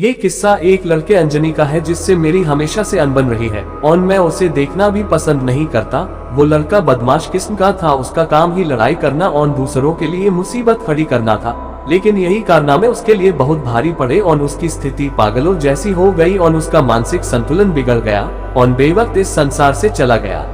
ये किस्सा एक लड़के अंजनी का है जिससे मेरी हमेशा से अनबन रही है और मैं उसे देखना भी पसंद नहीं करता। वो लड़का बदमाश किस्म का था, उसका काम ही लड़ाई करना और दूसरों के लिए मुसीबत खड़ी करना था। लेकिन यही कारनामे उसके लिए बहुत भारी पड़े और उसकी स्थिति पागलों जैसी हो गई और उसका मानसिक संतुलन बिगड़ गया और बेवक्त इस संसार से चला गया।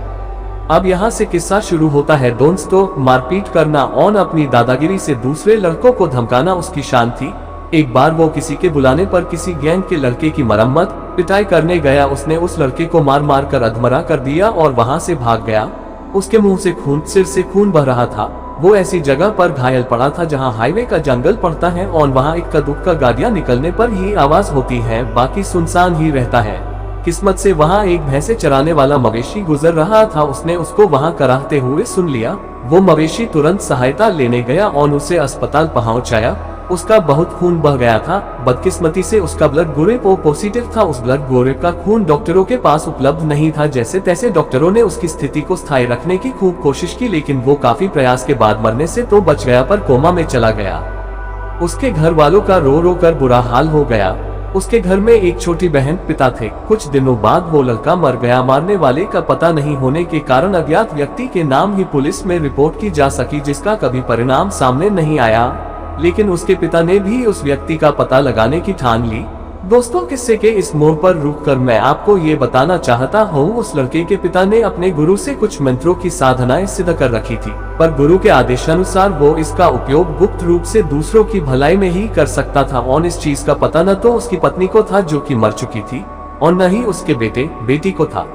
अब यहाँ से किस्सा शुरू होता है। दोस्तों, मारपीट करना और अपनी दादागिरी से दूसरे लड़कों को धमकाना उसकी शान थी। एक बार वो किसी के बुलाने पर किसी गैंग के लड़के की मरम्मत पिटाई करने गया। उसने उस लड़के को मार मार कर अधमरा कर दिया और वहाँ से भाग गया। उसके मुंह से खून, सिर से खून बह रहा था। वो ऐसी जगह पर घायल पड़ा था जहाँ हाईवे का जंगल पड़ता है और वहाँ इक्का दुक्का गाड़ियाँ निकलने पर ही आवाज होती है, बाकी सुनसान ही रहता है। किस्मत से वहाँ एक भैंसे चराने वाला मवेशी गुजर रहा था। उसने उसको वहाँ कराहते हुए सुन लिया। वो मवेशी तुरंत सहायता लेने गया और उसे अस्पताल पहुँचाया। उसका बहुत खून बह गया था। बदकिस्मती से उसका ब्लड ग्रुप ओ पॉजिटिव था। उस ब्लड ग्रुप का खून डॉक्टरों के पास उपलब्ध नहीं था। जैसे तैसे डॉक्टरों ने उसकी स्थिति को स्थायी रखने की खूब कोशिश की, लेकिन वो काफी प्रयास के बाद मरने से तो बच गया पर कोमा में चला गया। उसके घर वालों का रो रो कर बुरा हाल हो गया। उसके घर में एक छोटी बहन, पिता थे। कुछ दिनों बाद वो लड़का मर गया। मारने वाले का पता नहीं होने के कारण अज्ञात व्यक्ति के नाम ही पुलिस में रिपोर्ट की जा सकी, जिसका कभी परिणाम सामने नहीं आया। लेकिन उसके पिता ने भी उस व्यक्ति का पता लगाने की ठान ली। दोस्तों, किस्से के इस मोड़ पर रुककर मैं आपको ये बताना चाहता हूँ, उस लड़के के पिता ने अपने गुरु से कुछ मंत्रों की साधनाएं सिद्ध कर रखी थी, पर गुरु के आदेशानुसार वो इसका उपयोग गुप्त रूप से दूसरों की भलाई में ही कर सकता था। और इस चीज का पता न तो उसकी पत्नी को था जो कि मर चुकी थी, और न ही उसके बेटे बेटी को था।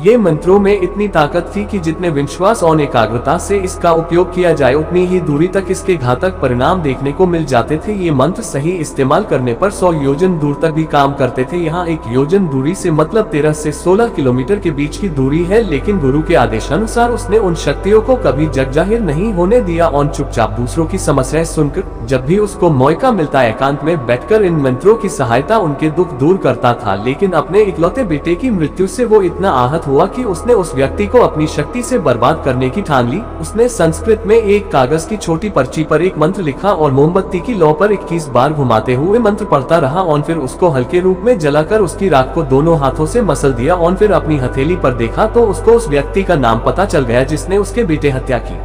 ये मंत्रों में इतनी ताकत थी कि जितने विश्वास और एकाग्रता से इसका उपयोग किया जाए, उतनी ही दूरी तक इसके घातक परिणाम देखने को मिल जाते थे। ये मंत्र सही इस्तेमाल करने पर 100 योजन दूर तक भी काम करते थे। यहाँ एक योजन दूरी से मतलब 13 से 16 किलोमीटर के बीच की दूरी है। लेकिन गुरु के आदेशानुसार उसने उन शक्तियों को कभी जग जाहिर नहीं होने दिया और चुपचाप दूसरों की समस्याएं सुनकर जब भी उसको मौका मिलता एकांत में बैठकर इन मंत्रों की सहायता उनके दुख दूर करता था। लेकिन अपने इकलौते बेटे की मृत्यु से वो इतना आहत हुआ कि उसने उस व्यक्ति को अपनी शक्ति से बर्बाद करने की ठान ली। उसने संस्कृत में एक कागज की छोटी पर्ची पर एक मंत्र लिखा और मोमबत्ती की लौ पर 21 बार घुमाते हुए मंत्र पढ़ता रहा और फिर उसको हल्के रूप में जलाकर उसकी राख को दोनों हाथों से मसल दिया और फिर अपनी हथेली पर देखा तो उसको उस व्यक्ति का नाम पता चल गया जिसने उसके बेटे हत्या की।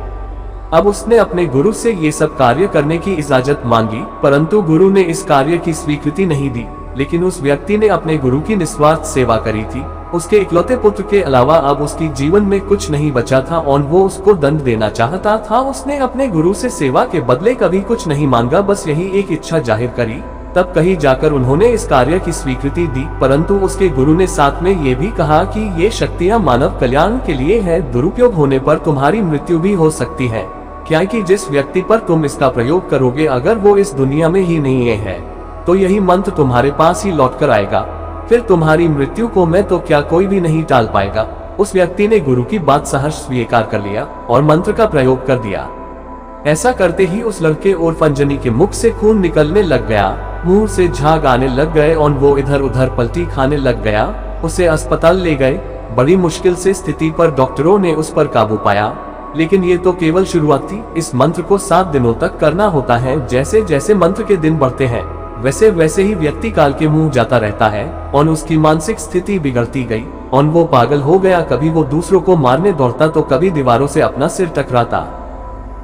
अब उसने अपने गुरु से ये सब कार्य करने की इजाजत मांगी, परंतु गुरु ने इस कार्य की स्वीकृति नहीं दी। लेकिन उस व्यक्ति ने अपने गुरु की निस्वार्थ सेवा करी थी। उसके इकलौते पुत्र के अलावा अब उसकी जीवन में कुछ नहीं बचा था और वो उसको दंड देना चाहता था। उसने अपने गुरु से सेवा के बदले कभी कुछ नहीं मांगा, बस यही एक इच्छा जाहिर करी। तब कहीं जाकर उन्होंने इस कार्य की स्वीकृति दी, परंतु उसके गुरु ने साथ में ये भी कहा कि ये शक्तियाँ मानव कल्याण के लिए है, दुरुपयोग होने पर तुम्हारी मृत्यु भी हो सकती है, क्योंकि जिस व्यक्ति पर तुम इसका प्रयोग करोगे अगर वो इस दुनिया में ही नहीं है तो यही मंत्र तुम्हारे पास ही लौट कर आएगा। फिर तुम्हारी मृत्यु को मैं तो क्या कोई भी नहीं टाल पाएगा। उस व्यक्ति ने गुरु की बात सहर्ष स्वीकार कर लिया और मंत्र का प्रयोग कर दिया। ऐसा करते ही उस लड़के और अंजनी के मुख से खून निकलने लग गया, मुंह से झाग आने लग गए और वो इधर उधर पलटी खाने लग गया। उसे अस्पताल ले गए। बड़ी मुश्किल से स्थिति पर डॉक्टरों ने उस पर काबू पाया, लेकिन ये तो केवल शुरुआत थी। इस मंत्र को 7 दिनों तक करना होता है। जैसे जैसे मंत्र के दिन बढ़ते हैं वैसे वैसे ही व्यक्ति काल के मुंह जाता रहता है और उसकी मानसिक स्थिति बिगड़ती गई और वो पागल हो गया। कभी वो दूसरों को मारने दौड़ता तो कभी दीवारों से अपना सिर टकराता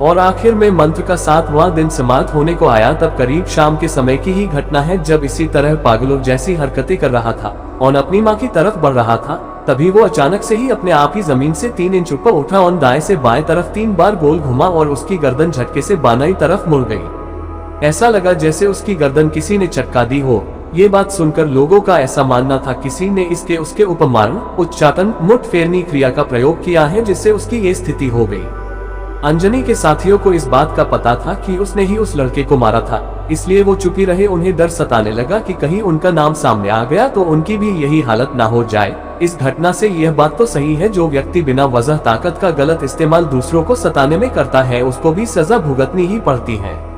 और आखिर में मंत्र का 7वां दिन समाप्त होने को आया। तब करीब शाम के समय की ही घटना है, जब इसी तरह पागलों जैसी हरकतें कर रहा था और अपनी माँ की तरफ बढ़ रहा था। तभी वो अचानक से ही अपने आप ही जमीन से 3 इंच ऊपर उठा और दाएं से बाएं तरफ 3 बार गोल घुमा और उसकी गर्दन झटके से बाईं तरफ मुड़ गई। ऐसा लगा जैसे उसकी गर्दन किसी ने चटका दी हो। ये बात सुनकर लोगों का ऐसा मानना था किसी ने इसके उसके उपमारण उच्चाटन मुठ फेरनी क्रिया का प्रयोग किया है, जिससे उसकी ये स्थिति हो गई। अंजनी के साथियों को इस बात का पता था कि उसने ही उस लड़के को मारा था, इसलिए वो चुप ही रहे। उन्हें डर सताने लगा कि कहीं उनका नाम सामने आ गया तो उनकी भी यही हालत ना हो जाए। इस घटना से यह बात तो सही है, जो व्यक्ति बिना वजह ताकत का गलत इस्तेमाल दूसरों को सताने में करता है उसको भी सजा भुगतनी ही पड़ती है।